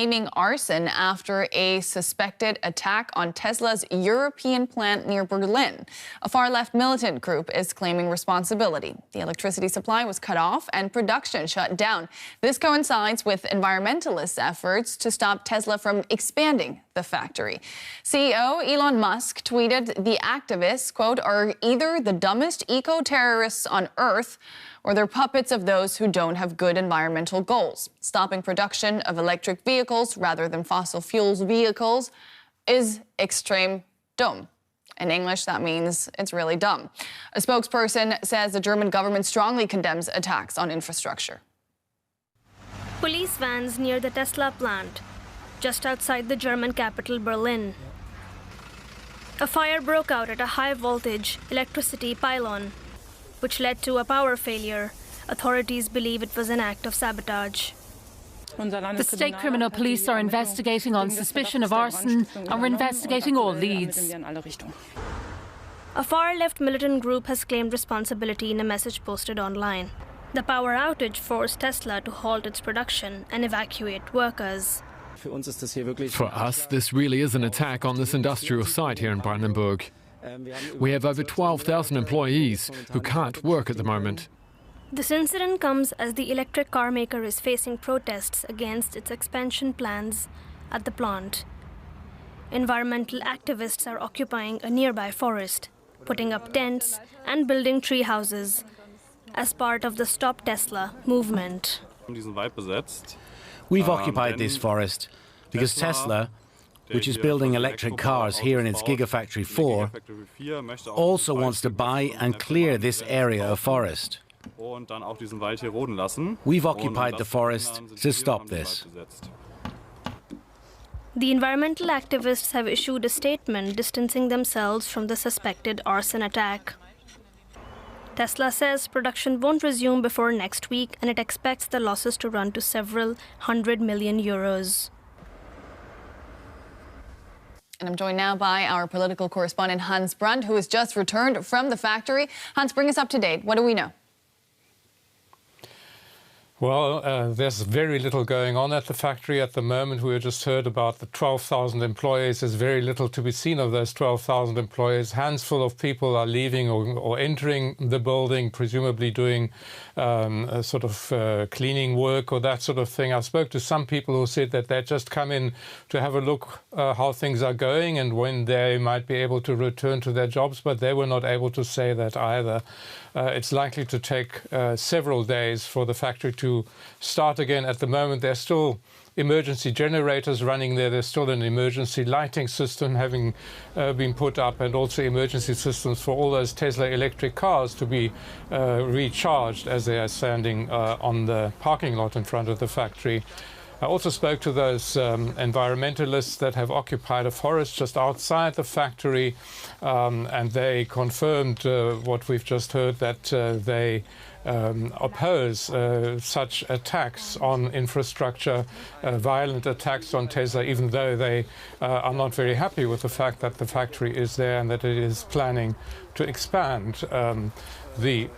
Aiming arson after a suspected attack on Tesla's European plant near Berlin. A far-left militant group is claiming responsibility. The electricity supply was cut off and production shut down. This coincides with environmentalists' efforts to stop Tesla from expanding the factory. CEO Elon Musk tweeted the activists, quote, are either the dumbest eco-terrorists on Earth or they're puppets of those who don't have good environmental goals. Stopping production of electric vehicles rather than fossil fuels vehicles is extreme dumb. In English, that means it's really dumb. A spokesperson says the German government strongly condemns attacks on infrastructure. Police vans near the Tesla plant, just outside the German capital, Berlin. A fire broke out at a high-voltage electricity pylon, which led to a power failure. Authorities believe it was an act of sabotage. The state criminal police are investigating on suspicion of arson and are investigating all leads. A far-left militant group has claimed responsibility in a message posted online. The power outage forced Tesla to halt its production and evacuate workers. For us, this really is an attack on this industrial site here in Brandenburg. We have over 12,000 employees who can't work at the moment. This incident comes as the electric car maker is facing protests against its expansion plans at the plant. Environmental activists are occupying a nearby forest, putting up tents and building tree houses as part of the Stop Tesla movement. We've occupied this forest because Tesla, which is building electric cars here in its Gigafactory 4, also wants to buy and clear this area of forest. We've occupied the forest to stop this. The environmental activists have issued a statement distancing themselves from the suspected arson attack. Tesla says production won't resume before next week, and it expects the losses to run to several $100 million. And I'm joined now by our political correspondent, Hans Brandt, who has just returned from the factory. Hans, bring us up to date. What do we know? Well, there's very little going on at the factory at the moment. We just heard about the 12,000 employees. There's very little to be seen of those 12,000 employees. Handful of people are leaving or entering the building, presumably doing a sort of cleaning work or that sort of thing. I spoke to some people who said that they just come in to have a look how things are going and when they might be able to return to their jobs, but they were not able to say that either. It's likely to take several days for the factory to start again. At the moment, there's still emergency generators running there. There's still an emergency lighting system having been put up, and also emergency systems for all those Tesla electric cars to be recharged as they are standing on the parking lot in front of the factory. I also spoke to those environmentalists that have occupied a forest just outside the factory, and they confirmed what we've just heard, that they oppose such attacks on infrastructure, violent attacks on Tesla, even though they are not very happy with the fact that the factory is there and that it is planning to expand. The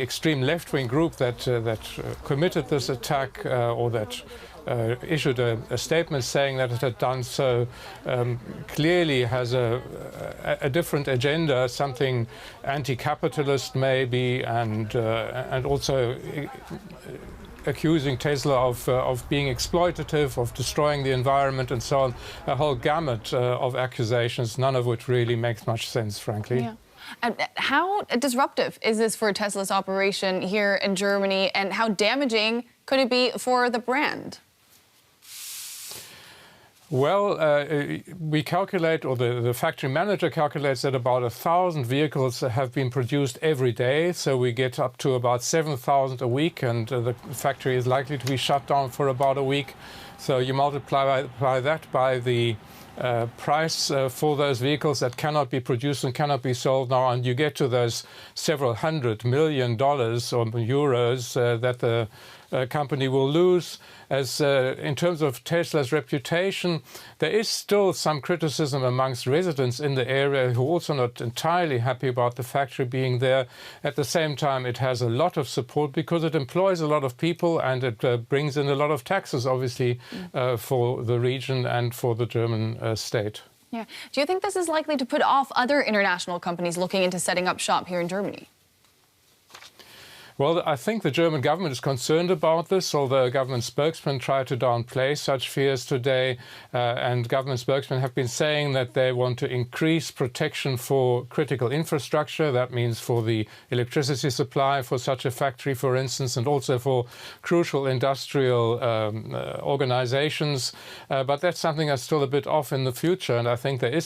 extreme left-wing group that committed this attack or that issued a statement saying that it had done so clearly has a different agenda, something anti-capitalist maybe, and also accusing Tesla of being exploitative, of destroying the environment and so on. A whole gamut of accusations, none of which really makes much sense, frankly. Yeah. And how disruptive is this for Tesla's operation here in Germany, and how damaging could it be for the brand? Well, we calculate, or the factory manager calculates, that about 1,000 vehicles have been produced every day. So we get up to about 7,000 a week, and the factory is likely to be shut down for about a week. So you multiply that by the price for those vehicles that cannot be produced and cannot be sold now, and you get to those several $100 million or euros that the company will lose. As in terms of Tesla's reputation, there is still some criticism amongst residents in the area who are also not entirely happy about the factory being there. At the same time, it has a lot of support because it employs a lot of people and it brings in a lot of taxes, obviously, for the region and for the German state. Yeah. Do you think this is likely to put off other international companies looking into setting up shop here in Germany? Well, I think the German government is concerned about this, although government spokesmen try to downplay such fears today. And government spokesmen have been saying that they want to increase protection for critical infrastructure. That means for the electricity supply for such a factory, for instance, and also for crucial industrial organizations. But that's something that's still a bit off in the future. And I think there is